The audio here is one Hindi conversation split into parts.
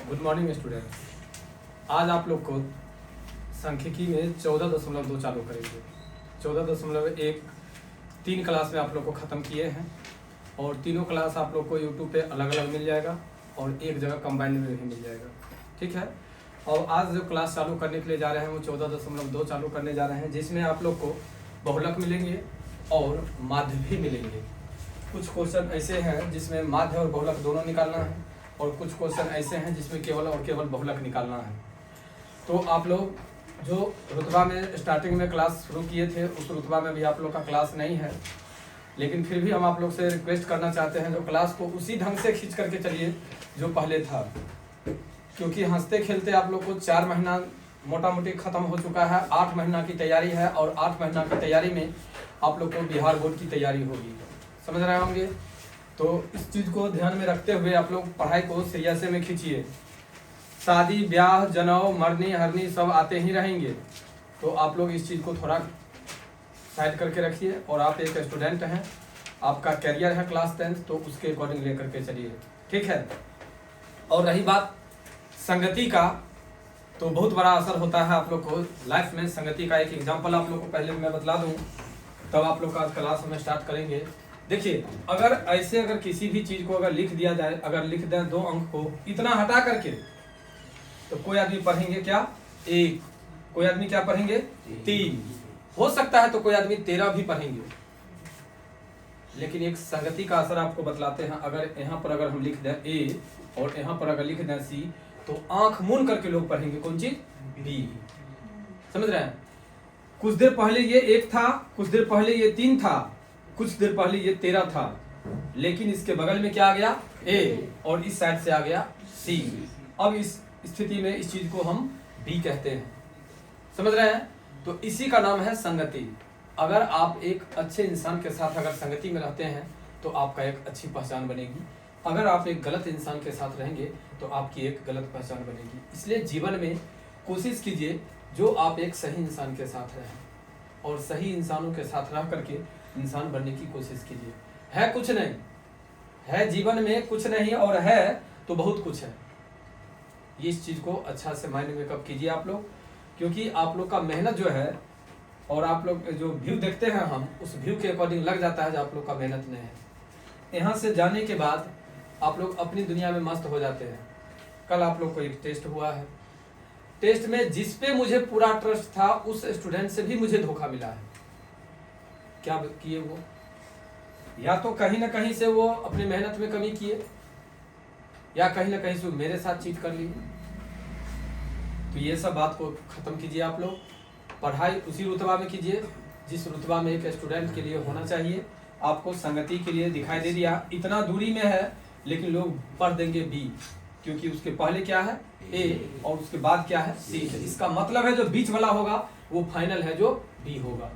Good morning students. आज आप लोग को सांख्यिकी में 14.2 चालू करेंगे। 14.1 3 क्लास में आप लोग को ख़त्म किए हैं और तीनों क्लास आप लोग को यूट्यूब पे अलग अलग मिल जाएगा और एक जगह कंबाइंड में भी मिल जाएगा। ठीक है। और आज जो क्लास चालू करने के लिए जा रहे हैं वो 14.2 चालू करने जा रहे हैं, जिसमें आप लोग को बहुलक मिलेंगे और माध्य भी मिलेंगे। कुछ क्वेश्चन ऐसे हैं जिसमें माध्य और बहुलक दोनों निकालना है और कुछ क्वेश्चन ऐसे हैं जिसमें केवल और केवल बहुलक निकालना है। तो आप लोग जो रुतबा में स्टार्टिंग में क्लास शुरू किए थे उस रुतबा में भी आप लोग का क्लास नहीं है, लेकिन फिर भी हम आप लोग से रिक्वेस्ट करना चाहते हैं जो क्लास को उसी ढंग से खींच करके चलिए जो पहले था, क्योंकि हंसते खेलते आप लोग को 4 महीना मोटा मोटी ख़त्म हो चुका है। 8 महीना की तैयारी है और 8 महीना की तैयारी में आप लोग को बिहार बोर्ड की तैयारी होगी, समझ रहे होंगे। तो इस चीज़ को ध्यान में रखते हुए आप लोग पढ़ाई को सीरियस में खींचिए। शादी ब्याह जनेऊ मरनी हरनी सब आते ही रहेंगे, तो आप लोग इस चीज़ को थोड़ा साइड करके रखिए। और आप एक स्टूडेंट हैं, आपका कैरियर है क्लास 10, तो उसके अकॉर्डिंग लेकर के चलिए, ठीक है। और रही बात संगति का, तो बहुत बड़ा असर होता है आप लोग को लाइफ में। संगति का एक एग्जाम्पल आप लोग को पहले मैं बतला दूँ, तब आप लोग का आज क्लास हमें स्टार्ट करेंगे। देखिए, अगर किसी भी चीज़ को अगर लिख दिया जाए, अगर लिख दें 2 अंक को इतना हटा करके, तो कोई आदमी पढ़ेंगे क्या 1, कोई आदमी क्या पढ़ेंगे 3, हो सकता है तो कोई आदमी 13 भी पढ़ेंगे। लेकिन एक संगति का असर आपको बतलाते हैं। अगर यहाँ पर अगर हम लिख दें A और यहाँ पर अगर लिख दें C, तो आंख मूंद करके लोग पढ़ेंगे कौन चीज B, समझ रहे हैं। कुछ देर पहले ये 1 था, कुछ देर पहले ये 3 था, कुछ देर पहले ये 13 था, लेकिन इसके बगल में क्या आ गया A और इस साइड से आ गया C। अब इस स्थिति में इस चीज को हम B कहते हैं, समझ रहे हैं। तो इसी का नाम है संगति। अगर आप एक अच्छे इंसान के साथ अगर संगति में रहते हैं तो आपका एक अच्छी पहचान बनेगी। अगर आप एक गलत इंसान के साथ रहेंगे तो आपकी एक गलत पहचान बनेगी। इसलिए जीवन में कोशिश कीजिए जो आप एक सही इंसान के साथ रहें और सही इंसानों के साथ रह करके इंसान बनने की कोशिश कीजिए। है कुछ नहीं, है जीवन में कुछ नहीं, और है तो बहुत कुछ है। ये इस चीज़ को अच्छा से माइंड में कब कीजिए आप लोग, क्योंकि आप लोग का मेहनत जो है और आप लोग जो व्यू देखते हैं हम उस व्यू के अकॉर्डिंग लग जाता है जो आप लोग का मेहनत नहीं है। यहाँ से जाने के बाद आप लोग अपनी दुनिया में मस्त हो जाते हैं। कल आप लोग को एक टेस्ट हुआ है, टेस्ट में जिस पे मुझे पूरा ट्रस्ट था उस स्टूडेंट से भी मुझे धोखा मिला है। क्या किए वो, या तो कहीं ना कहीं से वो अपनी मेहनत में कमी किए, या कहीं ना कहीं से मेरे साथ चीट कर लिए। तो ये सब बात को खत्म कीजिए। आप लोग पढ़ाई उसी रुतबा में कीजिए जिस रुतबा में एक स्टूडेंट के लिए होना चाहिए। आपको संगति के लिए दिखाई दे दिया इतना दूरी में है, लेकिन लोग पढ़ देंगे B, क्योंकि उसके पहले क्या है A और उसके बाद क्या है C है। इसका मतलब है जो बीच वाला होगा वो फाइनल है जो B होगा,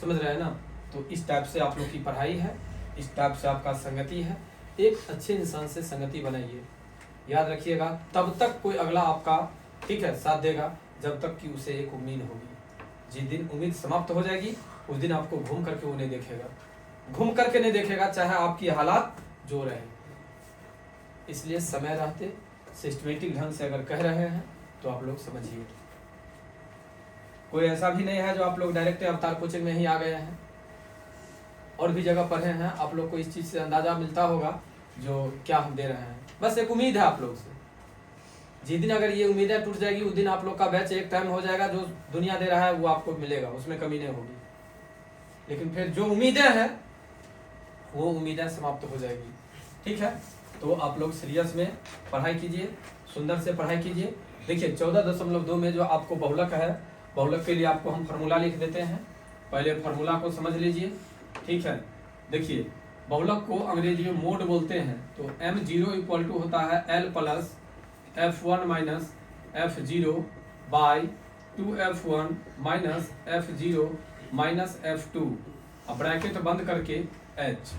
समझ रहे हैं ना। तो इस टाइप से आप लोग की पढ़ाई है, इस टाइप से आपका संगति है। एक अच्छे इंसान से संगति बनाइए, याद रखिएगा। तब तक कोई अगला आपका ठीक है साथ देगा जब तक कि उसे एक उम्मीद होगी। जिस दिन उम्मीद समाप्त हो जाएगी उस दिन आपको घूम करके वो नहीं देखेगा, घूम करके नहीं देखेगा, चाहे आपकी हालात जो रहे। इसलिए समय रहते सिस्टमेटिक ढंग से अगर कह रहे हैं तो आप लोग समझिए। कोई ऐसा भी नहीं है जो आप लोग डायरेक्ट अवतार कोचिंग में ही आ गए हैं, और भी जगह पढ़े हैं। आप लोग को इस चीज़ से अंदाजा मिलता होगा जो क्या हम दे रहे हैं। बस एक उम्मीद है आप लोग से, जिस दिन अगर ये उम्मीदें टूट जाएगी उस दिन आप लोग का बैच एक टाइम हो जाएगा। जो दुनिया दे रहा है वो आपको मिलेगा, उसमें कमी नहीं होगी। लेकिन फिर जो उम्मीदें हैं वो उम्मीदें समाप्त हो जाएगी, ठीक है। तो आप लोग सीरियस में पढ़ाई कीजिए, सुंदर से पढ़ाई कीजिए। देखिए 14.2 में जो आपको बहुलक है, बहुलक के लिए आपको हम फार्मूला लिख देते हैं। पहले फार्मूला को समझ लीजिए, ठीक है। देखिए बहुलक को अंग्रेजी में मोड बोलते हैं। तो M0 इक्वल टू होता है L plus F1 minus F0 by 2F1 minus F0 minus F2, अब ब्रैकेट बंद करके H।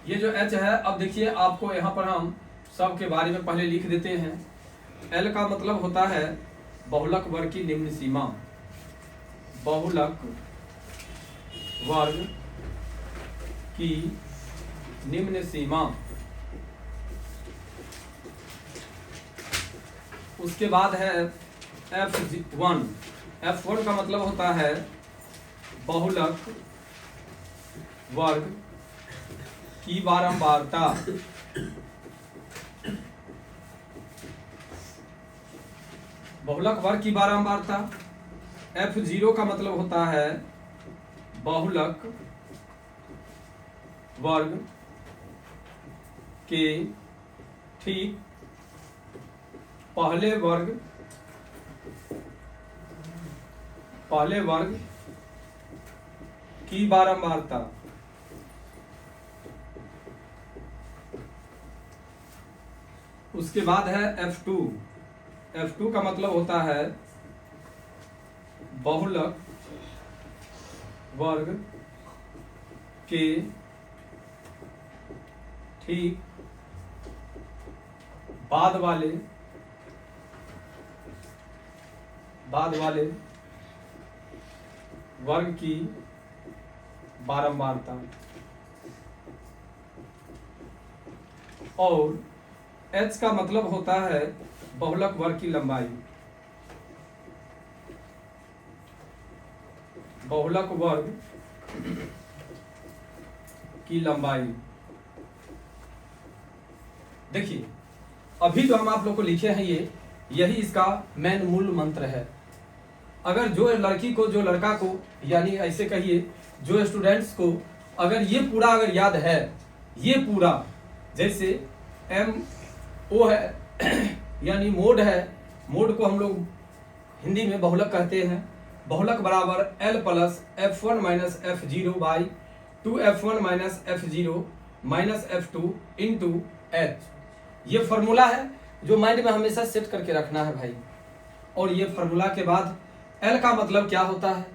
ये जो H है, अब देखिए आपको यहाँ पर हम सब के बारे में पहले लिख देते हैं। L का मतलब होता है बहुलक वर्ग की निम्न सीमा, बहुलक वर्ग की निम्न सीमा। उसके बाद है F1। F1 का मतलब होता है बहुलक वर्ग की बारंबारता। बहुलक वर्ग की बारंबारता। F0 का मतलब होता है बहुलक वर्ग के ठीक पहले वर्ग की बारंबारता। उसके बाद है F2। F2 का मतलब होता है बहुलक वर्ग के ठीक बाद वाले वर्ग की बारंबारता। और H का मतलब होता है बहुलक वर्ग की लंबाई। बहुलक वर्ग की लंबाई। देखिए अभी जो हम आप लोग को लिखे हैं यही इसका मेन मूल मंत्र है। अगर जो लड़की को, जो लड़का को, यानी ऐसे कहिए जो स्टूडेंट्स को अगर ये पूरा अगर याद है, ये पूरा जैसे MO है यानी मोड है, मोड को हम लोग हिंदी में बहुलक कहते हैं। बहुलक बराबर L plus F1 minus F0 by 2F1 minus F0 minus F2 into H। ये फॉर्मूला है जो माइंड में हमेशा सेट करके रखना है भाई। और ये फॉर्मूला के बाद L का मतलब क्या होता है,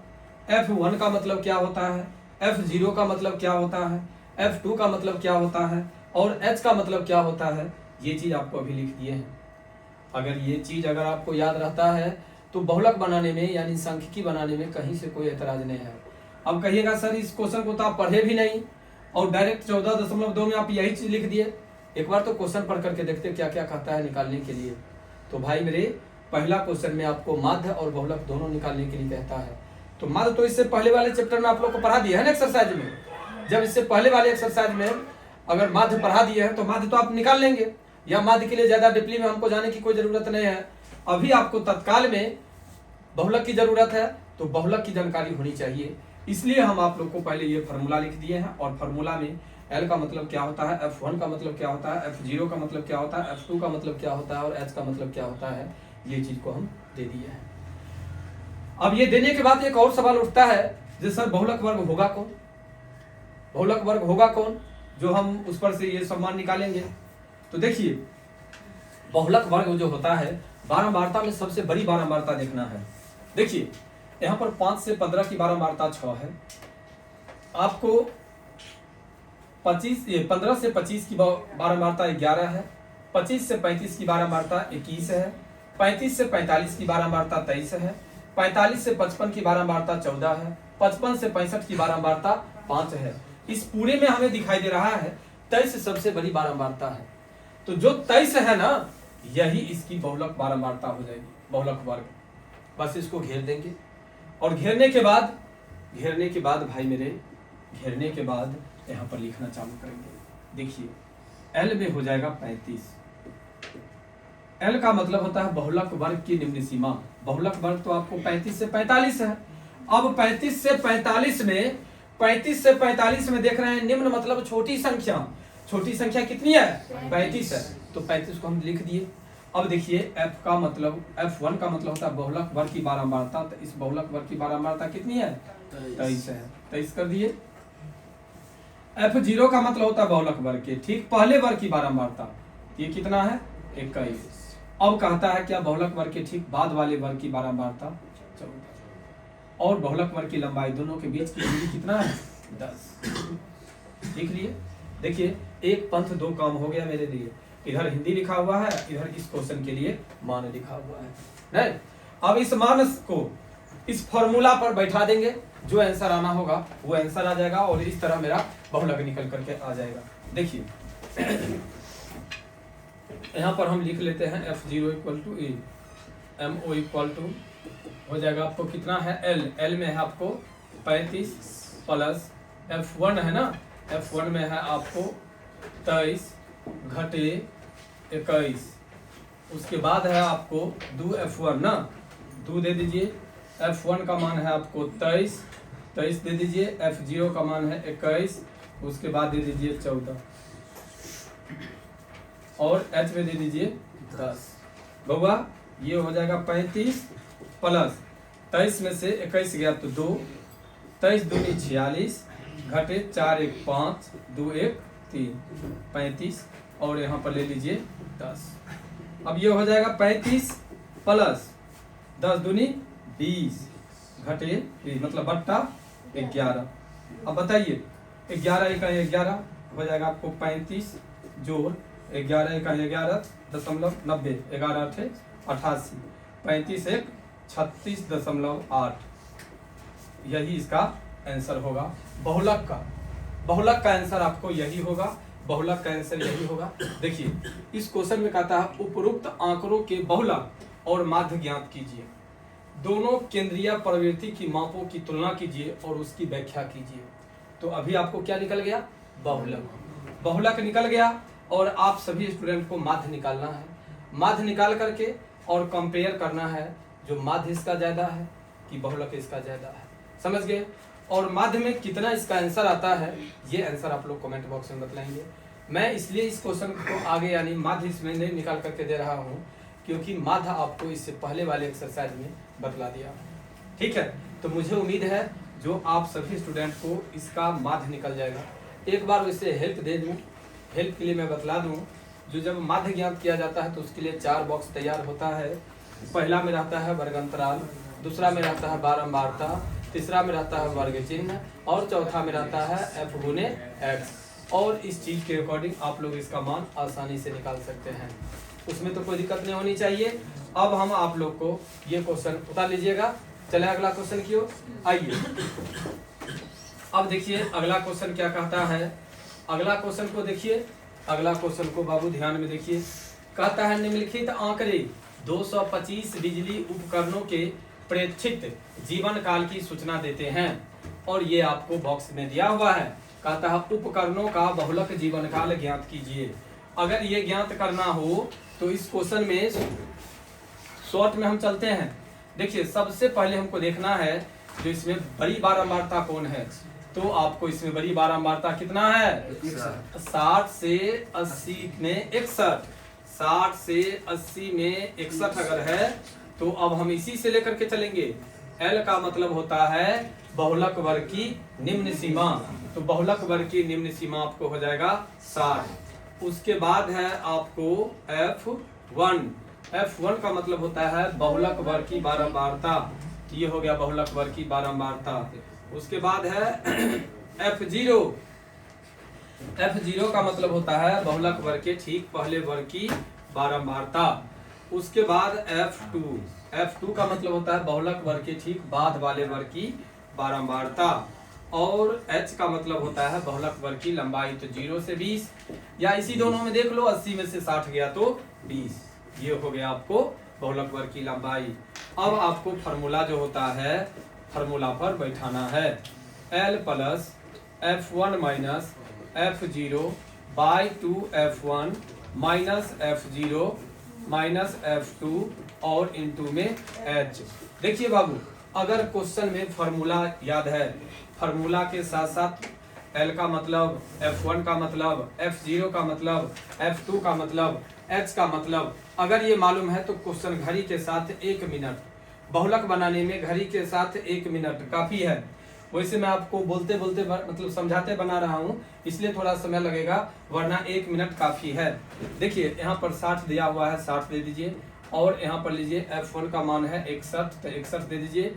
F1 का मतलब क्या होता है, F0 का मतलब क्या होता है, F2 का मतलब क्या होता है और H का मतलब क्या होता है, ये चीज आपको अभी लिख दिए हैं। अगर ये चीज अगर आपको याद रहता है तो बहुलक बनाने में यानी सांख्यिकी बनाने में कहीं से कोई एतराज नहीं है। अब कहिएगा सर इस क्वेश्चन को तो आप पढ़े भी नहीं और डायरेक्ट 14.2 में आप यही चीज लिख दिए। एक बार तो क्वेश्चन पढ़ करके देखते क्या क्या कहता है निकालने के लिए। तो भाई मेरे पहला क्वेश्चन में आपको माध्य और बहुलक दोनों निकालने के लिए कहता है। तो माध्य तो इससे पहले वाले चैप्टर में आप लोग को पढ़ा दिया है ना एक्सरसाइज में। जब इससे पहले वाले एक्सरसाइज में अगर माध्य पढ़ा दिए हैं तो माध्य तो आप निकाल लेंगे, या माध्य के लिए ज्यादा डीपली में हमको जाने की कोई जरूरत नहीं है। अभी आपको तत्काल में बहुलक की जरूरत है, तो बहुलक की जानकारी होनी चाहिए। इसलिए हम आप लोग को पहले ये फार्मूला लिख दिए हैं और फार्मूला में L का मतलब क्या होता है, F1 का मतलब क्या होता है, F0 का मतलब क्या होता है, F2 का मतलब क्या होता है और H का मतलब क्या होता है, ये चीज को हम दे दिए हैं। अब ये देने के बाद एक और सवाल उठता है जो सर बहुलक वर्ग होगा कौन, बहुलक वर्ग होगा कौन, जो हम उस पर से ये सम्मान निकालेंगे। तो देखिए बहुलक वर्ग जो होता है बारंबारता में सबसे बड़ी बारंबारता देखना है। देखिए यहाँ पर 5 से 15 की बारंबारता 6 है, आपको 15 से 25 की बारंबारता 11 है, 25 से 35 की बारंबारता 21 है, 35 से 45 की बारंबारता 23 है, 45 से 55 की बारंबारता 14 है, 55 से 65 की बारंबारता 5 है। इस पूरे में हमें दिखाई दे रहा है 23 सबसे बड़ी बारंबारता है। तो जो 23 है ना, यही इसकी बहुलक बारंबारता हो जाएगी, बहुलक वर्ग। बस इसको घेर देंगे और घेरने के बाद भाई मेरे, घेरने के बाद यहाँ पर लिखना चालू करेंगे। देखिए L में हो जाएगा 35। L का मतलब होता है बहुलक वर्ग की निम्न सीमा। बहुलक वर्ग तो आपको 35 से 45 है। अब 35 से 45 में 35 में देख रहे हैं निम्न मतलब छोटी संख्या। छोटी संख्या कितनी है, 35 है। तो 35 को हम लिख दिए। अब देखिए F1 का मतलब होता है बहुलक वर्ग की बारंबारता। तो इस बहुलक वर्ग की बारंबारता कितनी है, 23 है। 23 कर दिए। F0 का मतलब होता है बहुलक वर्ग के ठीक पहले वर्ग की बारंबारता, ये कितना है, 21। अब कहता है क्या, बहुलक वर्ग के ठीक बाद वाले वर्ग की बारंबारता 14 और बहुलक वर्ग की लंबाई, दोनों के बीच की दूरी कितना है, 10। लिख लिए। देखिए एक पंथ दो काम हो गया मेरे लिए। इधर हिंदी लिखा हुआ है, इधर इस क्वेश्चन के लिए मान लिखा हुआ है नहीं। अब इस मान को इस फॉर्मूला पर बैठा देंगे, जो आंसर आना होगा वो आंसर आ जाएगा और इस तरह मेरा बहुलक निकल करके आ जाएगा। देखिए यहाँ पर हम लिख लेते हैं F0 equal to E, MO equal to हो जाएगा आपको कितना है L में है आपको 35 प्लस F1 है ना, F1 में है आपको 23 घटे 21, उसके बाद है आपको 2 F1 ना, 2 दे दीजिए, F1 का मान है आपको 23 दे दीजिए, F0 का मान है 21, उसके बाद दे दीजिए 14 और H में दे दीजिए 10। बउआ ये हो जाएगा 35 प्लस 23 में से 21 गया तो 2, 23 दूनी 46 घटे 4 1 5 2 1 3 35 और यहाँ पर ले लीजिए 10। अब ये हो जाएगा 35 प्लस 10 दूनी 20 घटे 20 मतलब बट्टा 11। अब बताइए 11 एक 11 हो जाएगा आपको 35 जोड़ 11 एक 11.90 11 8 88 35 एक 36.8, यही इसका आंसर होगा। बहुलक का आंसर आपको यही होगा, बहुलक का आंसर यही होगा। देखिए इस क्वेश्चन में कहता है उपरोक्त आंकड़ों के बहुलक और माध्य ज्ञात कीजिए, दोनों केंद्रीय प्रवृत्ति की मापों की तुलना कीजिए और उसकी व्याख्या कीजिए। तो अभी आपको क्या निकल गया, बहुलक निकल गया और आप सभी स्टूडेंट को माध्य निकालना है। माध्य निकाल करके और कंपेयर करना है, जो माध्य इसका ज्यादा है कि बहुलक इसका ज्यादा है, समझ गए। और माध्य में कितना इसका आंसर आता है, ये आंसर आप लोग कमेंट बॉक्स में बतलाएंगे। मैं इसलिए इस क्वेश्चन को आगे यानी माध्य इसमें नहीं निकाल करके दे रहा हूँ, क्योंकि माध्य आपको इससे पहले वाले एक्सरसाइज में बतला दिया, ठीक है। तो मुझे उम्मीद है जो आप सभी स्टूडेंट को इसका माध्य निकल जाएगा। एक बार वैसे हेल्प दे दूँ, हेल्प के लिए मैं बतला दूँ, जो जब माध्य ज्ञात किया जाता है तो उसके लिए 4 बॉक्स तैयार होता है। पहला में रहता है वर्गांतराल, दूसरा में रहता है बारंबारता, तीसरा में रहता है वर्ग चिन्ह और चौथा में रहता है F गुने X। और इस चीज के अकॉर्डिंग आप लोग इसका मान आसानी से निकाल सकते हैं, उसमें तो कोई दिक्कत नहीं होनी चाहिए। अब हम आप लोग को ये क्वेश्चन उतार लीजिएगा। चले अगला क्वेश्चन की ओर आइए। अब देखिए अगला क्वेश्चन क्या कहता है। अगला क्वेश्चन को देखिए, अगला क्वेश्चन को बाबू ध्यान में देखिए। कहता है निम्नलिखित आंकड़े 225 बिजली उपकरणों के प्रेक्षित जीवन काल की सूचना देते हैं, और ये आपको बॉक्स में दिया हुआ है। कहता है उपकरणों का बहुलक जीवन काल ज्ञात कीजिए। अगर ये ज्ञात करना हो तो इस क्वेश्चन में शॉर्ट में हम चलते हैं। देखिए सबसे पहले हमको देखना है जो इसमें बड़ी बारंबारता कौन है। तो आपको इसमें बड़ी बारंबारता कितना है, 60 से 80 में 61, 60 से 80 में 61 अगर है तो अब हम इसी से लेकर के चलेंगे। L का मतलब होता है बहुलक वर्ग की निम्न सीमा, तो बहुलक वर्ग की निम्न सीमा आपको हो जाएगा 60। उसके बाद है आपको F1 का मतलब होता है बहुलक वर्ग की बारंबारता, ये हो गया बहुलक वर्ग की बारंबारता। उसके बाद है F0 का मतलब होता है बहुलक वर्ग के ठीक पहले वर्ग की बारंबारता। उसके बाद F2 का मतलब होता है बहुलक वर्ग के ठीक बाद वाले वर्ग की बारंबारता। और H का मतलब होता है बहुलक वर्ग की लंबाई, तो 0 से 20 या इसी दोनों में देख लो, 80 में से 60 गया तो 20, ये हो गया आपको बहुलक वर्ग की लंबाई। अब आपको फार्मूला जो होता है फार्मूला पर बैठाना है। L plus F1 minus F0 by 2F1 minus F0 minus F2 और इंटू में H। देखिए बाबू अगर क्वेश्चन में फार्मूला याद है, फार्मूला के साथ साथ L का मतलब, F1 का मतलब, F0 का मतलब, F2 का मतलब, H का मतलब अगर ये मालूम है तो क्वेश्चन घड़ी के साथ 1 मिनट, बहुलक बनाने में घड़ी के साथ 1 मिनट काफी है। वैसे मैं आपको बोलते बोलते मतलब समझाते बना रहा हूँ, इसलिए थोड़ा समय लगेगा, वरना 1 मिनट काफी है। देखिए यहाँ पर 60 दिया हुआ है, 60 दे दीजिए। और यहाँ पर लीजिए F1 का मान है 61, तो 61 दे दीजिए।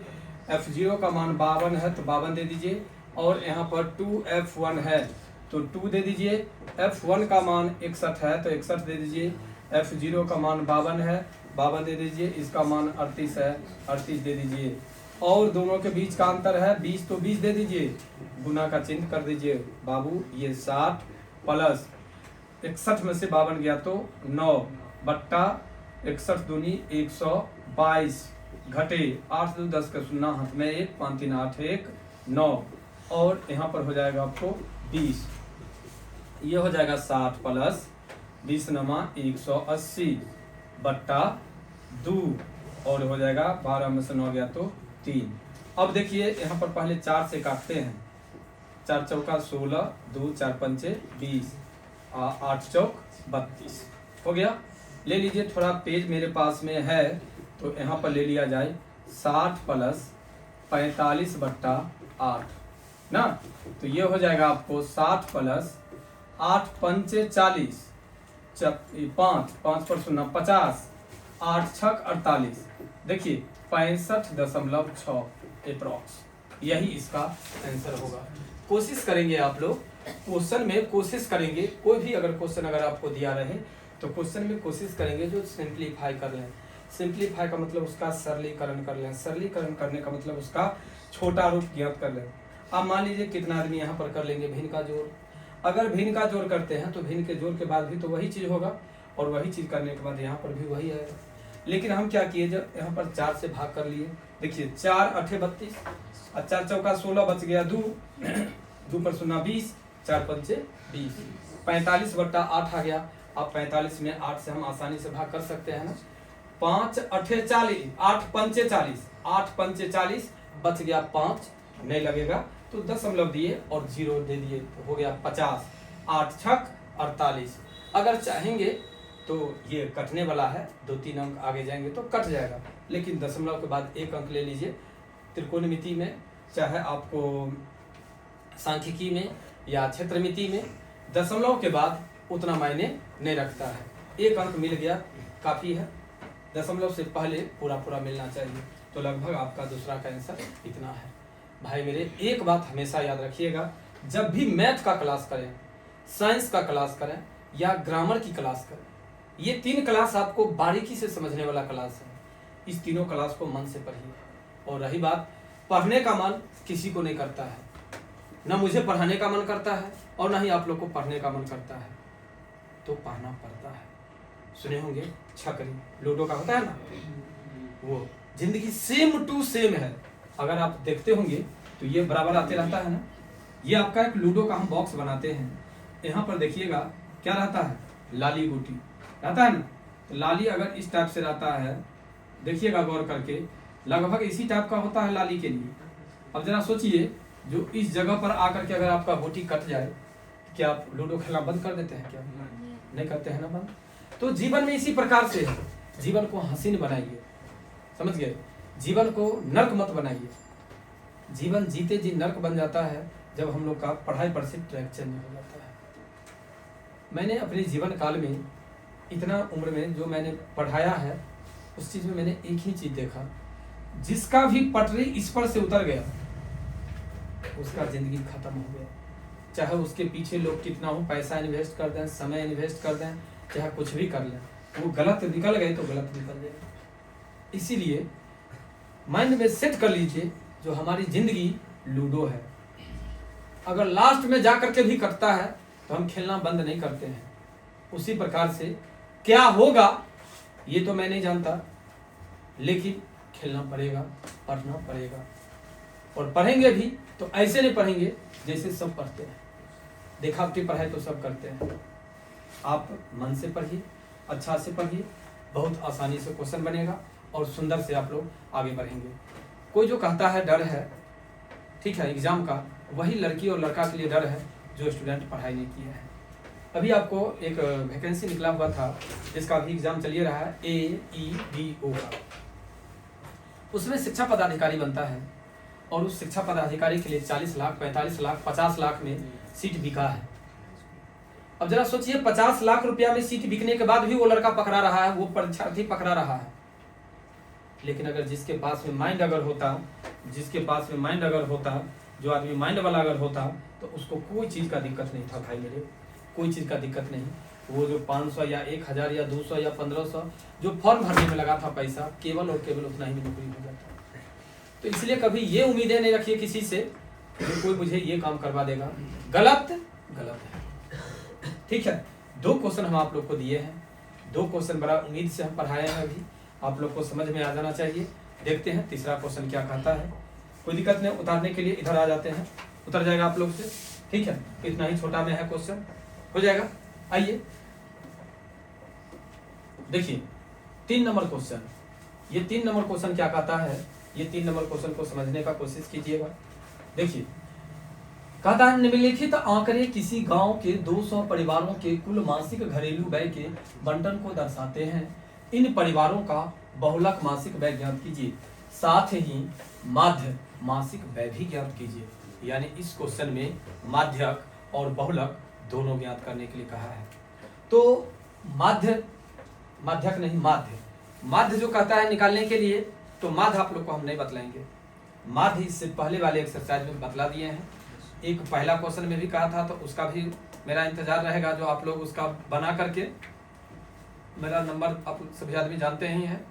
F0 का मान 52 है तो 52 दे दीजिए। और यहाँ पर 2F1 है तो 2 दे दीजिए। F1 का मान 61 है तो 61 दे दीजिए। F0 का मान 52 है, 52 दे दीजिए। इसका मान 38 है, 38 दे दीजिए। और दोनों के बीच का अंतर है 20, तो 20 दे दीजिए। गुना का चिन्ह कर दीजिए बाबू। ये 60 प्लस 61 में से 52 गया तो 9, बट्टा 61 दूनी 122 घटे 8 2 10 का 0 हाथ में 1 5 3 8 1 9 और यहाँ पर हो जाएगा आपको 20। ये हो जाएगा 60 प्लस 20 नमा 180 बट्टा 2 और हो जाएगा 12 में से 9 गया तो 3। अब देखिए यहाँ पर पहले 4 से काटते हैं। 4 चौका 16 2 4 पंचे 20 8 चौक 32 हो गया। ले लीजिए, थोड़ा पेज मेरे पास में है तो यहाँ पर ले लिया जाए 60 प्लस 45 बट्टा 8 ना, तो ये हो जाएगा आपको 60 प्लस 8 पंचे 40 5 पर 0 50 8 छक 48। देखिए 65.6 अप्रॉक्स, यही इसका आंसर होगा। कोशिश करेंगे आप लोग, क्वेश्चन में कोशिश करेंगे, कोई भी अगर क्वेश्चन अगर आपको दिया रहे तो क्वेश्चन में कोशिश करेंगे जो सिंप्लीफाई कर लें। सिंप्लीफाई का मतलब उसका सरलीकरण कर लें, सरलीकरण करने का मतलब उसका छोटा रूप ज्ञात कर लें। अब मान लीजिए कितना आदमी यहाँ पर कर लेंगे भिन्न का जोड़। अगर भिन्न का जोड़ करते हैं तो भिन्न के जोड़ के बाद भी तो वही चीज़ होगा और वही चीज़ करने के बाद यहाँ पर भी वही आएगा। लेकिन हम क्या किए, जब यहाँ पर 4 से भाग कर लिए, देखिए 4 8 32 और 4 चौका 16 बच गया 2 2 पर 0 20 4 पंचे 20 45 बट्टा 8 आ गया। अब 45 में 8 से हम आसानी से भाग कर सकते हैं ना। 5 8 40 8 पंचे 40 8 पंचे 40 बच गया 5 नहीं लगेगा तो दशमलव दिए और 0 दे दिए तो हो गया 50 8 छक 48। अगर चाहेंगे तो ये कटने वाला है, 2-3 अंक आगे जाएंगे तो कट जाएगा, लेकिन दशमलव के बाद 1 अंक ले लीजिए। त्रिकोणमिति में चाहे आपको सांख्यिकी में या क्षेत्रमिति में दशमलव के बाद उतना मायने नहीं रखता है। 1 अंक मिल गया काफ़ी है, दशमलव से पहले पूरा पूरा मिलना चाहिए। तो लगभग आपका दूसरा का आंसर इतना है। भाई मेरे एक बात हमेशा याद रखिएगा, जब भी मैथ का क्लास करें, साइंस का क्लास करें या ग्रामर की क्लास करें, ये 3 क्लास आपको बारीकी से समझने वाला क्लास है। इस तीनों क्लास को मन से पढ़िए। और रही बात, पढ़ने का मन किसी को नहीं करता है, ना मुझे पढ़ाने का मन करता है और ना ही आप लोग को पढ़ने का मन करता है, तो पढ़ना पड़ता है। सुने होंगे छकरी, लूडो का होता है ना, वो जिंदगी सेम टू सेम है। अगर आप देखते होंगे तो ये बराबर आते रहता है ना। ये आपका एक लूडो का हम बॉक्स बनाते हैं, यहाँ पर देखिएगा क्या रहता है, लाली गोटी रहता है ना। तो लाली अगर इस टाइप से रहता है, देखिएगा गौर करके, लगभग इसी टाइप का होता है लाली के लिए। अब जरा सोचिए, जो इस जगह पर आकर के अगर आपका गोटी कट जाए, क्या आप लूडो खेलना बंद कर देते हैं? क्या नहीं करते हैं ना बंद। तो जीवन में इसी प्रकार से है, जीवन को हसीन बनाइए, समझ गए, जीवन को नर्क मत बनाइए। जीवन जीते जी नर्क बन जाता है जब हम लोग का पढ़ाई पर से ट्रैक चेंज हो जाता है। मैंने अपने जीवन काल में, इतना उम्र में जो मैंने पढ़ाया है, उस चीज़ में मैंने एक ही चीज़ देखा, जिसका भी पटरी इस पर से उतर गया उसका ज़िंदगी ख़त्म हो गया। चाहे उसके पीछे लोग कितना हो, पैसा इन्वेस्ट कर दें, समय इन्वेस्ट कर दें, चाहे कुछ भी कर लें, वो गलत निकल गए तो गलत निकल जाए। इसीलिए माइंड में सेट कर लीजिए, जो हमारी ज़िंदगी लूडो है, अगर लास्ट में जा करके भी कटता है तो हम खेलना बंद नहीं करते हैं। उसी प्रकार से क्या होगा ये तो मैं नहीं जानता, लेकिन खेलना पड़ेगा, पढ़ना पड़ेगा, और पढ़ेंगे भी तो ऐसे नहीं पढ़ेंगे जैसे सब पढ़ते हैं। दिखावटी पढ़ाई तो सब करते हैं। आप मन से पढ़िए, अच्छा से पढ़िए, बहुत आसानी से क्वेश्चन बनेगा और सुंदर से आप लोग आगे बढ़ेंगे। कोई जो कहता है डर है, ठीक है, एग्जाम का, वही लड़की और लड़का के लिए डर है जो स्टूडेंट पढ़ाई नहीं किया है। अभी आपको एक वैकेंसी निकला हुआ था जिसका भी एग्जाम चलिए रहा है, AEDO का। उसमें शिक्षा पदाधिकारी बनता है और उस शिक्षा पदाधिकारी के लिए 40 लाख, 45 लाख, 50 लाख में सीट बिका है। अब जरा सोचिए, 50 लाख रुपया में सीट बिकने के बाद भी वो लड़का पकड़ा रहा है, वो परीक्षार्थी पकड़ा रहा है। लेकिन अगर जिसके पास में माइंड अगर होता, जिसके पास में माइंड अगर होता, जो आदमी माइंड वाला अगर होता, तो उसको कोई चीज़ का दिक्कत नहीं था भाई मेरे, कोई चीज़ का दिक्कत नहीं। वो जो 500 या 1000 या 200 या 1500 जो फॉर्म भरने में लगा था पैसा, केवल और केवल उतना ही में नौकरी हो जाता। तो इसलिए कभी ये उम्मीदें नहीं रखिए किसी से कि कोई मुझे ये काम करवा देगा। गलत गलत है, ठीक है। 2 क्वेश्चन हम आप लोग को दिए हैं, 2 क्वेश्चन बड़ा उम्मीद से हम पढ़ाए हैं, अभी आप लोग को समझ में आ जाना चाहिए। देखते हैं तीसरा क्वेश्चन क्या कहता है। कोई दिक्कत नहीं, उतारने के लिए इधर आ जाते हैं, उतर जाएगा आप लोग से, ठीक है। इतना ही छोटा में है क्वेश्चन, हो जाएगा। आइए देखिए 3 नंबर क्वेश्चन। ये 3 नंबर क्वेश्चन क्या कहता है, ये 3 नंबर क्वेश्चन को समझने का कोशिश कीजिएगा। देखिए कहता है निम्नलिखित आंकड़े किसी गांव के 200 परिवारों के कुल मासिक घरेलू व्यय के बंटन को दर्शाते हैं। इन परिवारों का बहुलक मासिक व्यय ज्ञात कीजिए, साथ ही माध्य मासिक व्यय भी ज्ञात कीजिए। यानी इस क्वेश्चन में माध्यक और बहुलक दोनों ज्ञात करने के लिए कहा है। तो माध्यक नहीं, माध्य जो कहता है निकालने के लिए, तो माध्य आप लोग को हम नहीं बतलाएंगे। माध्य इससे पहले वाले एक्सरसाइज में बतला दिए हैं। एक पहला क्वेश्चन में भी कहा था, तो उसका भी मेरा इंतजार रहेगा, जो आप लोग उसका बना करके, मेरा नंबर आप सभी आदमी जानते ही हैं,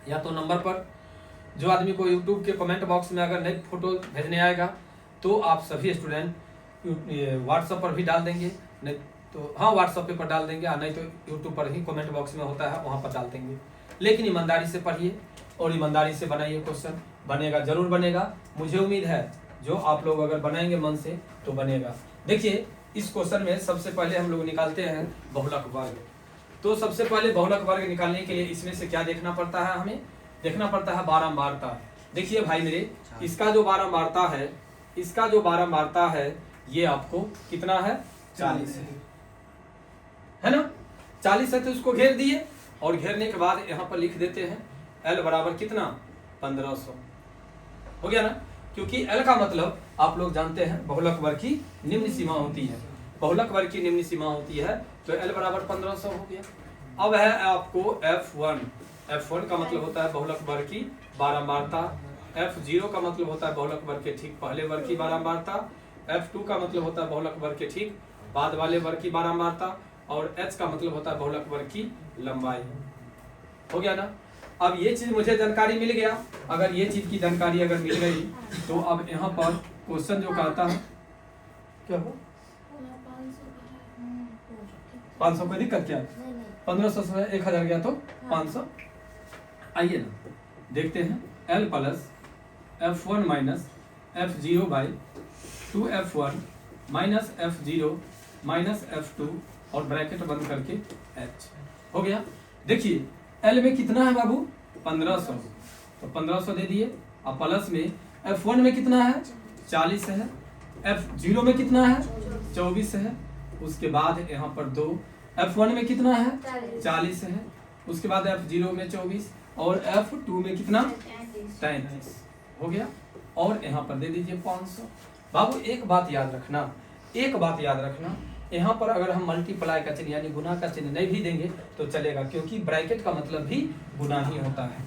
या तो नंबर पर जो आदमी को यूट्यूब के कमेंट बॉक्स में अगर नहीं फोटो भेजने आएगा तो आप सभी स्टूडेंट व्हाट्सएप पर भी डाल देंगे, नहीं तो हाँ व्हाट्सएप पर डाल देंगे, नहीं तो यूट्यूब पर ही कमेंट बॉक्स में होता है वहाँ पर डाल देंगे। लेकिन ईमानदारी से पढ़िए और ईमानदारी से बनाइए क्वेश्चन, बनेगा जरूर बनेगा, मुझे उम्मीद है। जो आप लोग अगर बनाएंगे मन से तो बनेगा। देखिए इस क्वेश्चन में सबसे पहले हम लोग निकालते हैं बहुलक वर्ग। तो सबसे पहले बहुलक वर्ग निकालने के लिए इसमें से क्या देखना पड़ता है, हमें देखना पड़ता है बारंबारता। देखिए भाई मेरे, इसका जो बारंबारता है, इसका जो बारंबारता है ये आपको कितना है, 40 है ना। 40 है तो उसको घेर दिए, और घेरने के बाद यहाँ पर लिख देते हैं L बराबर कितना, 1500 हो गया ना। क्योंकि L का मतलब आप लोग जानते हैं बहुलक वर्ग की निम्न सीमा होती है, बहुलक वर्ग की निम्न सीमा होती है, तो L बराबर 1500 हो गया। अब है आपको F1 का मतलब होता है बहुलक वर्ग की बारंबारता, F0 का मतलब होता है बहुलक वर्ग के ठीक पहले वर्ग की बारंबारता, F2 का मतलब होता है बहुलक वर्ग के ठीक बाद वाले वर्ग की बारंबारता, और H का मतलब होता है बहुलक वर्ग की लंबाई। हो गया ना। अब ये चीज मुझे जानकारी मिल गया, अगर ये चीज की जानकारी अगर मिल गई तो अब यहाँ पर क्वेश्चन जो कहता है क्या हो 500 कोई दिक्कत क्या, 1500 से 1000 गया तो 500। आइए ना देखते हैं, L plus F1 minus F0 by 2F1 minus F0 minus F2 और ब्रैकेट बंद करके H हो गया। देखिए L में कितना है बाबू, 1500, तो 1500 दे दिए। अब प्लस में F1 में कितना है, 40 है, F0 में कितना है, 24 है, उसके बाद यहाँ पर 2, F1 में कितना है, 40 है, उसके बाद F0 में 24 और F2 में कितना, 33 हो गया। और यहाँ पर दे दीजिए 500। बाबू एक बात याद रखना, एक बात याद रखना, यहाँ पर अगर हम मल्टीप्लाई का चिन्ह यानी गुना का चिन्ह नहीं भी देंगे तो चलेगा, क्योंकि ब्रैकेट का मतलब भी गुना ही होता है।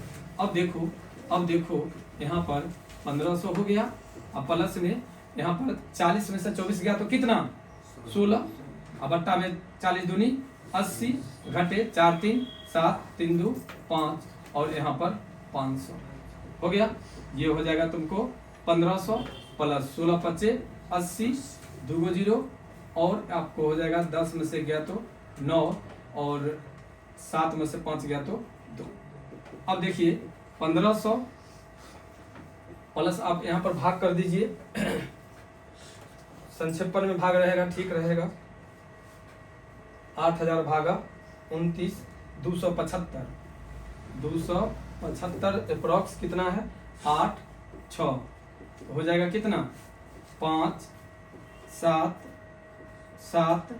अब देखो यहाँ पर 1500 हो गया, अब प्लस में यहाँ पर 40 में से 24 गया तो कितना, 16, अब अट्टा में 40 दूनी 80, घटे 4 3 7 3 2 5 और यहाँ पर 500 हो गया। ये हो जाएगा तुमको 1500 प्लस 16 25 80 2 0 और आपको हो जाएगा 10 में से गया तो 9 और 7 में से 5 गया तो 2। अब देखिए 1500 प्लस आप यहाँ पर भाग कर दीजिए, संक्षेपण में भाग रहेगा, ठीक रहेगा। 8000 भागा 29 275 अप्रॉक्स कितना है, 8 6 हो जाएगा कितना, 5 7 7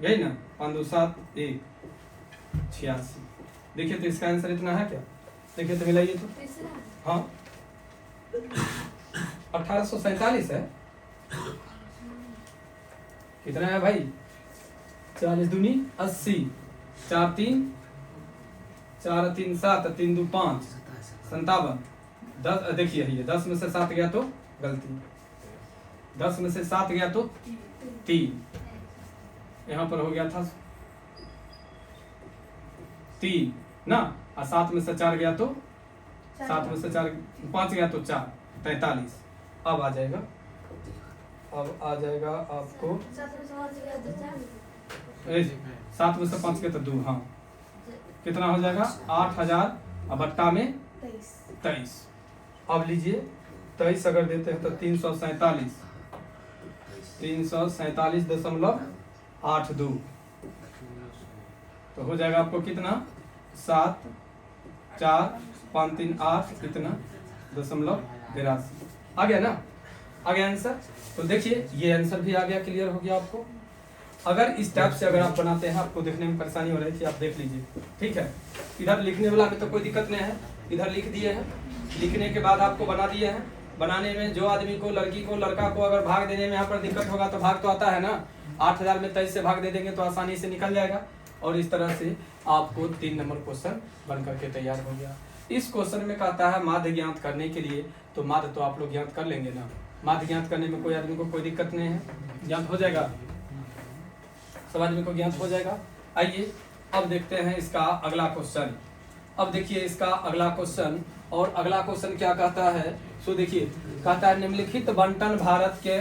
यही ना, 5 2 7 1 86। देखिए तो इसका आंसर इतना है क्या, देखिए तो मिलाइए तो, हाँ 1847 है। कितना है भाई, 40 दूनी 80, 4 3 4 3 7 3 2 5 57। 10 देखिए ये 10 में से 7 गया तो गलती, 10 में से 7 गया तो 3, यहाँ पर हो गया था 3 ना, और 7 में से 4 गया तो 7 में से 4 5 गया तो 4 43। अब आ जाएगा आपको 7 में से 5 के तो 2, हाँ कितना हो जाएगा 8000 और बट्टा में 23। अब लीजिए 23 अगर देते हैं तो 347.82 तो हो जाएगा आपको कितना 7 4 5 3 8 कितना 0.82 आ गया ना, आ गया आंसर। तो देखिए ये आंसर भी आ गया, क्लियर हो गया आपको। अगर इस टाइप से अगर आप बनाते हैं, आपको देखने में परेशानी हो रही थी, आप देख लीजिए, ठीक है। इधर लिखने वाला में तो कोई दिक्कत नहीं है, इधर लिख दिए हैं, लिखने के बाद आपको बना दिए हैं। बनाने में जो आदमी को, लड़की को, लड़का को अगर भाग देने में यहाँ पर दिक्कत होगा तो भाग तो आता है ना, 8000 में 23 से भाग दे देंगे तो आसानी से निकल जाएगा। और इस तरह से आपको 3 नंबर क्वेश्चन बन करके तैयार हो गया। इस क्वेश्चन में कहता है माध्य ज्ञात करने के लिए, तो माध्य तो आप लोग ज्ञात कर लेंगे ना, माध्य ज्ञात करने में कोई आदमी को कोई दिक्कत नहीं है, ज्ञात हो जाएगा, सब आदमी को ज्ञात हो जाएगा। आइए अब देखते हैं इसका अगला क्वेश्चन। अब देखिए इसका अगला क्वेश्चन, और अगला क्वेश्चन क्या कहता है, सो देखिए कहता है निम्नलिखित बंटन भारत के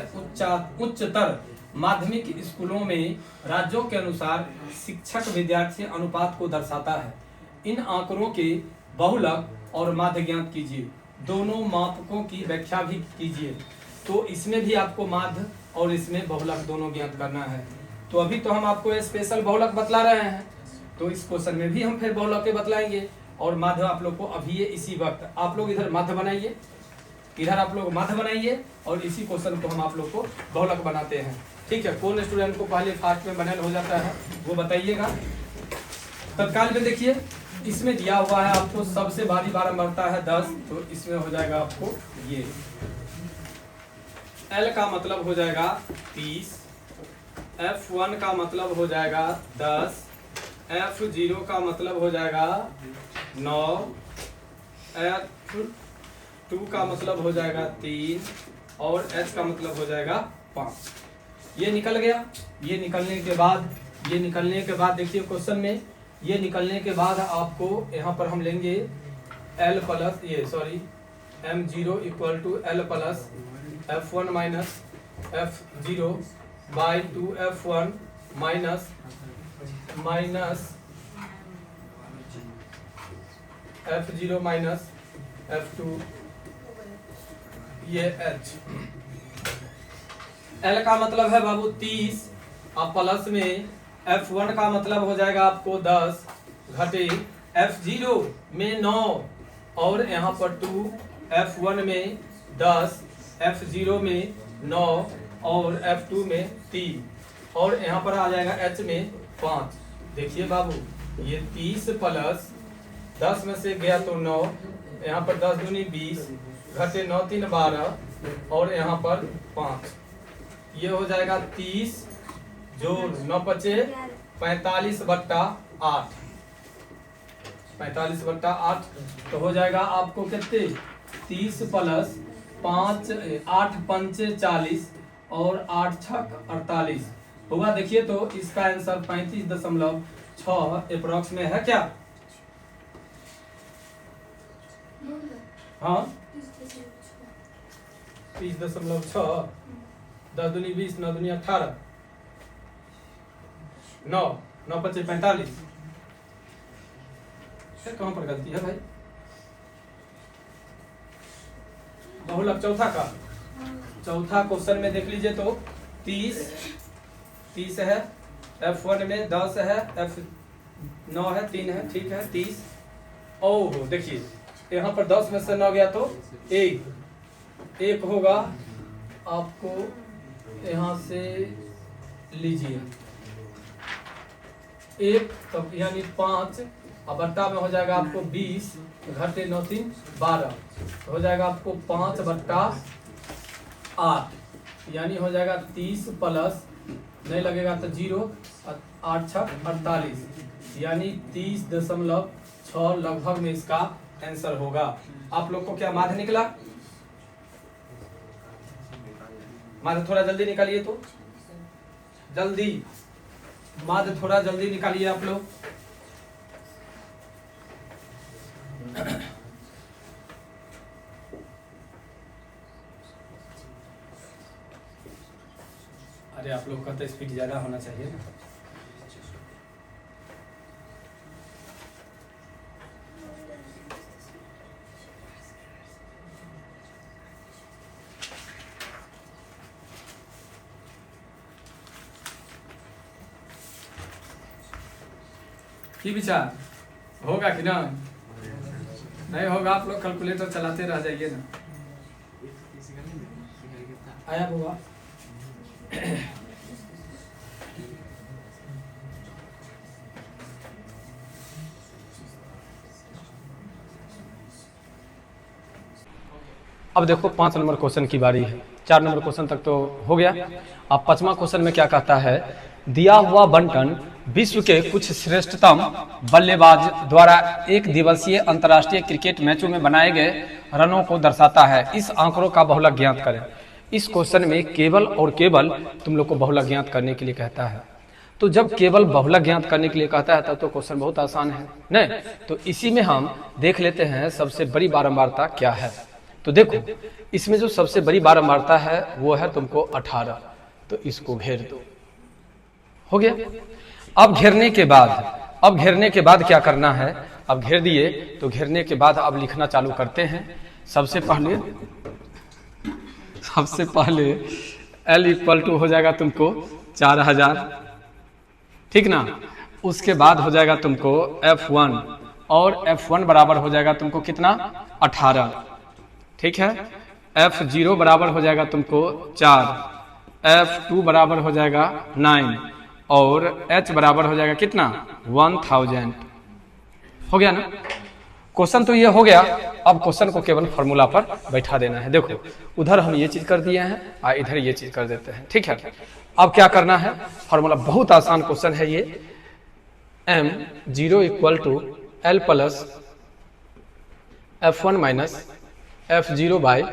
उच्चतर माध्यमिक स्कूलों में राज्यों के अनुसार शिक्षक विद्यार्थी अनुपात को दर्शाता है। इन आंकड़ों के बहुलक और माध्य ज्ञात कीजिए, दोनों मापकों की व्याख्या भी कीजिए। तो इसमें भी आपको माध्य और इसमें बहुलक दोनों ज्ञात करना है। तो अभी तो हम आपको स्पेशल बहुलक बतला रहे हैं, तो इस क्वेश्चन में भी हम फिर बहुलक के बतलाएंगे, और माध्य आप लोग को अभी ये इसी वक्त आप लोग इधर माध्य बनाइए, इधर आप लोग माध्य बनाइए, और इसी क्वेश्चन को हम आप लोग को बहुलक बनाते हैं, ठीक है। कौन स्टूडेंट को पहले फास्ट में बनल हो जाता है वो बताइएगा। तत्काल में देखिए इसमें दिया हुआ है आपको सबसे भारी बारंबारता है 10, तो इसमें हो जाएगा आपको ये L का मतलब हो जाएगा 30, F1 का मतलब हो जाएगा 10, F0 का मतलब हो जाएगा 9, F2 का मतलब हो जाएगा 3 और H का मतलब हो जाएगा 5। ये निकल गया। ये निकलने के बाद देखिए क्वेश्चन में ये निकलने के बाद आपको यहाँ पर हम लेंगे L plus M0 equal to L plus F1 minus F0 by 2F1 minus F0 minus F2 ये H। L का मतलब है बाबू 30 और प्लस में F1 का मतलब हो जाएगा आपको 10 घटे F0 में 9 और यहाँ पर 2, F1 में 10, F0 में 9 और F2 में 3 और यहाँ पर आ जाएगा H में 5। देखिए बाबू ये 30 प्लस 10 में से गया तो 9, यहाँ पर 10 दूनी 20 घटे 9 3 12 और यहाँ पर 5, ये हो जाएगा 30 जो 9 बचे 45/8, 45/8 तो हो जाएगा आपको कितने 30 प्लस 5 8 पंचे 40 और 8 छक 48 होगा। देखिए तो इसका आंसर 35.6 अप्रोक्स में है क्या? हाँ 30.6, 10 दूनी 20, 9 दूनी 18, 9 9 5 45। कहाँ पर गलती है भाई? बहुलक चौथा क्वेश्चन में देख लीजिए तो 30 है, F1 में 10 है, F9 है, 3 है, ठीक है 30। ओह देखिए यहाँ पर 10 में से 9 गया तो एक होगा आपको, यहाँ से लीजिए 1 तब यानी 5 और बट्टा में हो जाएगा आपको 20 घटे 9 3 12 हो जाएगा आपको 5/8 यानी हो जाएगा 30 प्लस नहीं लगेगा तो 0 8 6 48 यानी 30.6 लगभग में इसका आंसर होगा। आप लोग को क्या माध्य निकला? माध्य थोड़ा जल्दी निकालिए, तो जल्दी माध्य थोड़ा जल्दी निकालिए आप लोग। अरे आप लोग का तो स्पीड ज्यादा होना चाहिए ना। की विचार होगा कि ना? नहीं होगा आप लोग कैलकुलेटर चलाते रह जाइए ना। आया बुआ अब देखो 5 नंबर क्वेश्चन की बारी है। 4 नंबर क्वेश्चन तक तो हो गया। अब 5वां क्वेश्चन में क्या कहता है, दिया हुआ बंटन विश्व के कुछ श्रेष्ठतम बल्लेबाज द्वारा एक दिवसीय अंतर्राष्ट्रीय क्रिकेट मैचों में बनाए गए रनों को दर्शाता है। इस आंकड़ों का बहुलक ज्ञात करें। इस क्वेश्चन में केवल और केवल तुम लोग को बहुलक ज्ञात करने के लिए कहता है। तो जब केवल बहुलक ज्ञात करने के लिए कहता है तब तो क्वेश्चन बहुत आसान है नहीं? तो इसी में हम देख लेते हैं सबसे बड़ी बारंबारता क्या है। तो देखो इसमें जो सबसे बड़ी बारंबारता है वो है तुमको 18। तो इसको घेर दो, हो गया। अब घेरने के बाद क्या करना है, अब घेर दिए तो घेरने के बाद अब लिखना चालू करते हैं। सबसे पहले L इक्वल टू हो जाएगा तुमको 4000, ठीक ना। उसके बाद हो जाएगा तुमको F1 और F1 बराबर हो जाएगा तुमको कितना 18, ठीक है। F0 बराबर हो जाएगा तुमको 4, F2 बराबर हो जाएगा 9 और H बराबर हो जाएगा कितना 1000। हो गया ना। क्वेश्चन तो ये हो गया। अब क्वेश्चन को केवल फॉर्मूला पर बैठा देना है। देखो उधर हम ये चीज कर दिए हैं और इधर ये चीज कर देते हैं, ठीक है। अब क्या करना है, फॉर्मूला बहुत आसान क्वेश्चन है ये। M0 equal to L plus F1 minus F0 by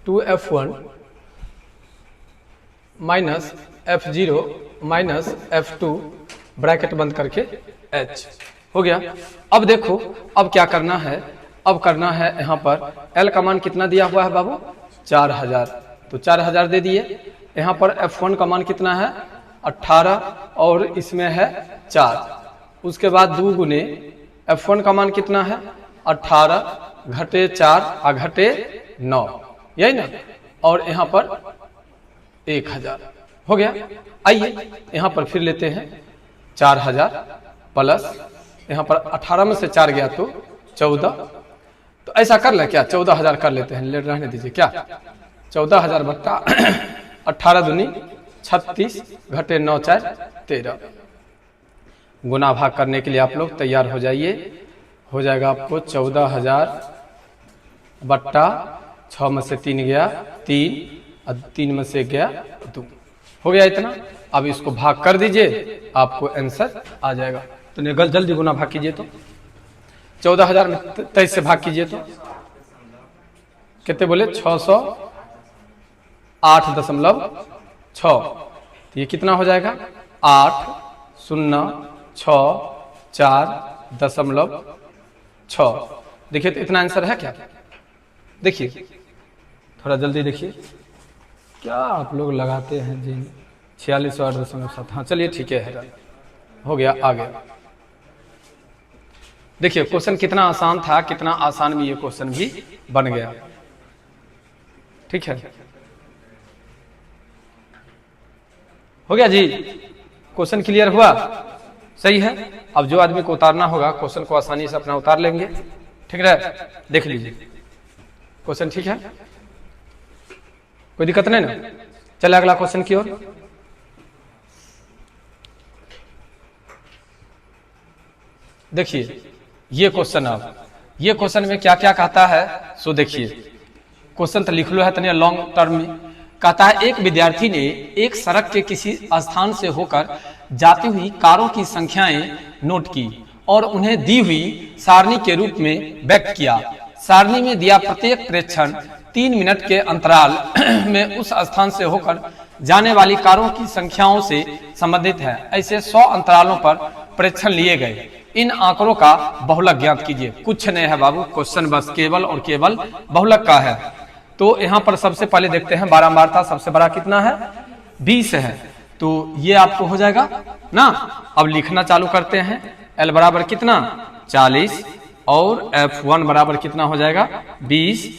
2F1 minus F0 minus F2 bracket बंद करके H। हो गया। अब देखो अब क्या करना है, अब करना है यहाँ पर L का मान कितना दिया हुआ है बाबू 4000, तो 4000 दे दिए। यहाँ पर F1 का मान कितना है 18 और इसमें है 4। उसके बाद 2 गुने F1 का मान कितना है 18 घटे 4 और घटे 9, यही ना। और यहाँ पर 1000 हो गया। आइए यहाँ पर फिर लेते हैं 4000 प्लस यहाँ पर 18 में से 4 गया तो 14। तो ऐसा कर ले क्या 14000 कर लेते हैं, ले रहने दीजिए क्या 14000 बट्टा 18 दूनी 36 घटे 9 4 13। गुना भाग करने के लिए आप लोग तैयार हो जाइए। हो जाएगा आपको 14000 बट्टा 6 में से 3 गया 3 और 3 में से गया 2। हो गया इतना। अब इसको भाग कर दीजिए, आपको आंसर आ जाएगा। तो निकल जल्दी गुना भाग कीजिए। तो 14000 में 23 से भाग कीजिए तो कितने बोले 608.6। तो ये कितना हो जाएगा 8064.6। देखिए तो इतना आंसर है क्या? देखिए थोड़ा जल्दी देखिए क्या आप लोग लगाते हैं जी 4608.7। हाँ चलिए ठीक है, हो गया आ गया। देखिए क्वेश्चन कितना आसान था, कितना आसान में ये क्वेश्चन भी बन गया, ठीक है। हो गया जी, क्वेश्चन क्लियर हुआ, सही है। अब जो आदमी को उतारना होगा क्वेश्चन को आसानी से अपना उतार लेंगे, ठीक है। देख लीजिए क्वेश्चन, ठीक है, कोई दिक्कत नहीं ना। चले अगला क्वेश्चन की ओर। देखिए ये क्वेश्चन, अब ये क्वेश्चन में क्या क्या कहता है सो देखिए। क्वेश्चन तो लिख लो है तनिया लॉन्ग टर्म में। कहता है एक विद्यार्थी ने एक सड़क के किसी स्थान से होकर जाती हुई कारों की संख्याएं नोट की और उन्हें दी हुई सारणी के रूप में व्यक्त किया। सारणी में दिया प्रत्येक प्रेक्षण 3 मिनट के अंतराल में उस स्थान से होकर जाने वाली कारों की संख्याओं से संबंधित है। ऐसे 100 अंतरालों पर प्रेक्षण लिए गए। इन आंकड़ों का बहुलक ज्ञात कीजिए। कुछ नहीं है बाबू, क्वेश्चन बस केवल और केवल बहुलक का है। तो यहाँ पर सबसे पहले देखते हैं बारंबारता सबसे बड़ा कितना है 20 है। तो ये आपको हो जाएगा ना। अब लिखना चालू करते हैं। L बराबर कितना 40 और F1 बराबर कितना हो जाएगा 20,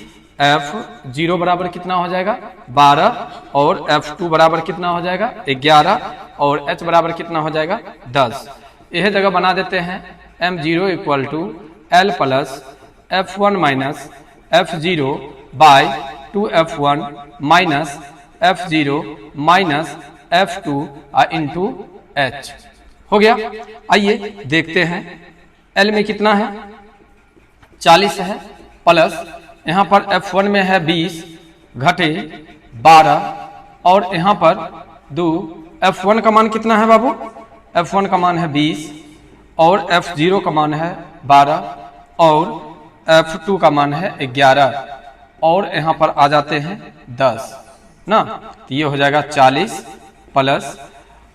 F0 बराबर कितना हो जाएगा 12 और F2 बराबर कितना हो जाएगा 11 और H बराबर कितना हो जाएगा 10। यह जगह बना देते हैं m0 equal to l plus f1 minus f0 by 2f1 minus f0 minus f2 into h हो गया। आइए देखते हैं l में कितना है 40 है प्लस यहाँ पर f1 में है 20 घटे 12 और यहाँ पर 2 f1 का मान कितना है बाबू f1 का मान है 20 और f0 का मान है 12 और f2 का मान है 11 और यहाँ पर आ जाते हैं 10 ना, तो ये हो जाएगा 40 प्लस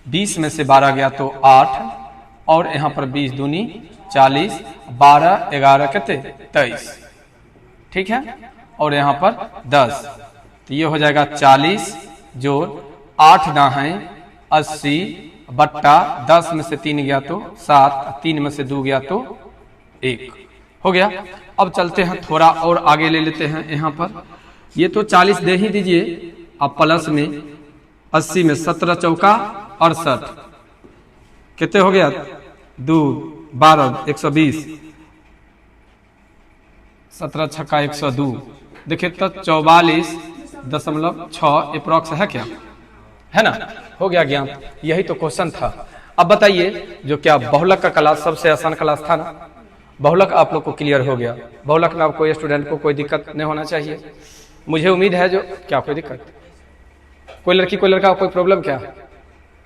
20 में से 12 गया तो 8 और यहाँ पर 20 दूनी 40 12 11 कितने 23 ठीक है और यहाँ पर 10 तो ये हो जाएगा 40 जोड़ 8 ना है 80 बट्टा 10 में से 3 गया तो 7 3 में से 2 गया तो 1 हो गया। अब चलते हैं थोड़ा और आगे ले लेते हैं। यहाँ पर ये तो 40 दे ही दीजिए, अब प्लस में 80 में 17 चौका 68 कितने हो गया 2 12 120 17 छक्का 102 देखिए तो 44.6 अप्रॉक्स है क्या है ना, हो गया ज्ञान। यही तो क्वेश्चन था। अब बताइए जो क्या बहुलक का क्लास सबसे आसान क्लास था ना, बहुलक आप लोग को क्लियर हो गया। बहुलक में आप कोई स्टूडेंट को कोई दिक्कत नहीं होना चाहिए, मुझे उम्मीद है। जो क्या कोई दिक्कत, कोई लड़की कोई लड़का कोई प्रॉब्लम क्या,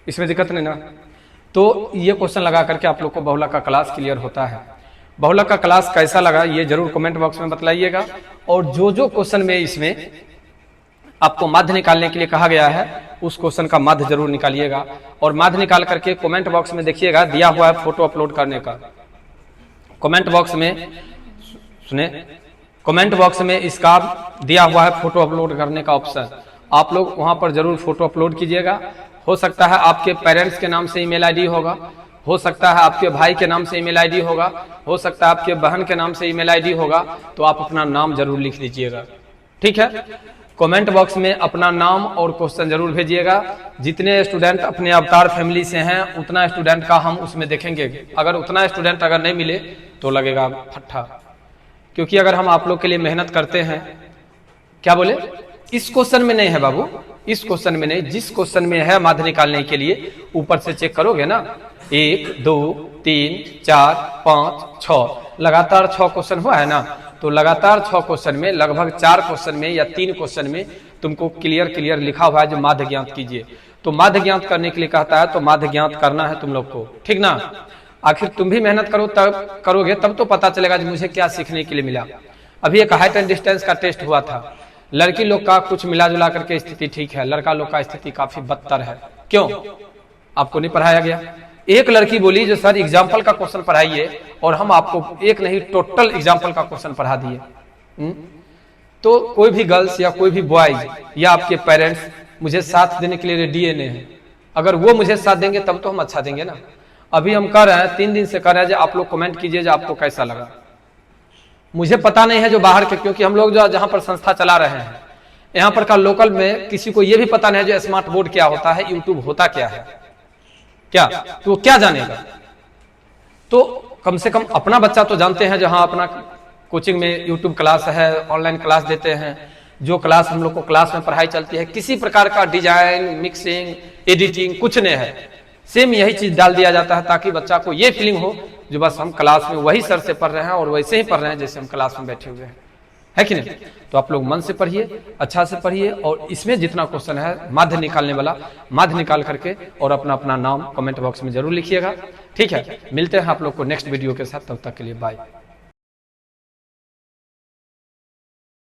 इसमें दिक्कत नहीं ना। तो ये क्वेश्चन लगा करके आप लोग को बहुलक का क्लास क्लियर होता है। बहुलक का क्लास कैसा लगा ये जरूर कमेंट बॉक्स में बतलाइएगा। और जो क्वेश्चन में इसमें आपको माध्य निकालने के लिए कहा गया है उस क्वेश्चन का माध्य जरूर निकालिएगा। और माध्य निकाल करके कमेंट बॉक्स में देखिएगा दिया हुआ है फोटो अपलोड करने का। कमेंट बॉक्स में सुने, कमेंट बॉक्स में इसका दिया हुआ है फोटो अपलोड करने का ऑप्शन, आप लोग वहां पर जरूर फोटो अपलोड कीजिएगा। हो सकता है आपके पेरेंट्स के नाम से ईमेल आईडी होगा, हो सकता है आपके भाई के नाम से ईमेल आईडी होगा, हो सकता है आपके बहन के नाम से ईमेल आईडी होगा, तो आप अपना नाम जरूर लिख लीजिएगा। ठीक है, कमेंट बॉक्स में अपना नाम और क्वेश्चन जरूर भेजिएगा। जितने स्टूडेंट अपने अवतार फैमिली से हैं उतना स्टूडेंट का हम उसमें देखेंगे। अगर उतना स्टूडेंट अगर नहीं मिले तो लगेगा फट्टा, क्योंकि अगर हम आप लोग के लिए मेहनत करते हैं। क्या बोले, इस क्वेश्चन में नहीं है बाबू, इस क्वेश्चन में नहीं, जिस क्वेश्चन में है माध्य निकालने के लिए ऊपर से चेक करोगे ना, 1 2 3 4 5 6 लगातार 6 क्वेश्चन हुआ है ना, तो लगातार 6 क्वेश्चन में लगभग 4 क्वेश्चन में या 3 क्वेश्चन में तुमको क्लियर लिखा हुआ है जो माध्य ज्ञात कीजिए। तो माध्य ज्ञात करने के लिए कहता है, तो माध्य ज्ञात करना है तुम लोग को, ठीक ना। आखिर तुम भी मेहनत करो, तब करोगे तब तो पता चलेगा कि मुझे क्या सीखने के लिए मिला। अभी एक हाइट एंड डिस्टेंस का टेस्ट हुआ था, लड़की लोग का कुछ मिला जुला करके स्थिति ठीक है, लड़का लोग का स्थिति काफी बदतर है। क्यों, आपको नहीं पढ़ाया गया। एक लड़की बोली जो सर एग्जाम्पल का क्वेश्चन पढ़ाइए, और हम आपको एक नहीं टोटल एग्जाम्पल का क्वेश्चन पढ़ा दिए। तो कोई भी गर्ल्स या कोई भी बॉयज या आपके पेरेंट्स मुझे साथ देने के लिए रेडी है। अगर वो मुझे साथ देंगे तब तो हम अच्छा देंगे ना। अभी हम कर रहे हैं, 3 दिन से कर रहे हैं, आप लोग कमेंट कीजिए जो आपको कैसा लगा। मुझे पता नहीं है जो बाहर के, क्योंकि हम लोग जो जहां पर संस्था चला रहे हैं यहाँ पर का लोकल में किसी को ये भी पता नहीं है जो स्मार्ट बोर्ड क्या होता है, यूट्यूब होता क्या है, क्या तो वो क्या जानेगा। तो कम से कम अपना बच्चा तो जानते हैं, जहां अपना कोचिंग में यूट्यूब क्लास है, ऑनलाइन क्लास देते हैं, जो क्लास हम लोग को क्लास में पढ़ाई चलती है, किसी प्रकार का डिजाइन मिक्सिंग एडिटिंग कुछ नहीं है, सेम यही चीज डाल दिया जाता है ताकि बच्चा को ये फीलिंग हो जो बस हम क्लास में वही सर से पढ़ रहे हैं और वैसे ही पढ़ रहे हैं जैसे हम क्लास में बैठे हुए हैं, है कि नहीं। तो आप लोग मन से पढ़िए, अच्छा से पढ़िए, और इसमें जितना क्वेश्चन है माध्य निकालने वाला, माध्य निकाल करके और अपना अपना नाम कमेंट बॉक्स में जरूर लिखिएगा। ठीक है, मिलते हैं आप लोग को नेक्स्ट वीडियो के साथ, तब तक के लिए बाय।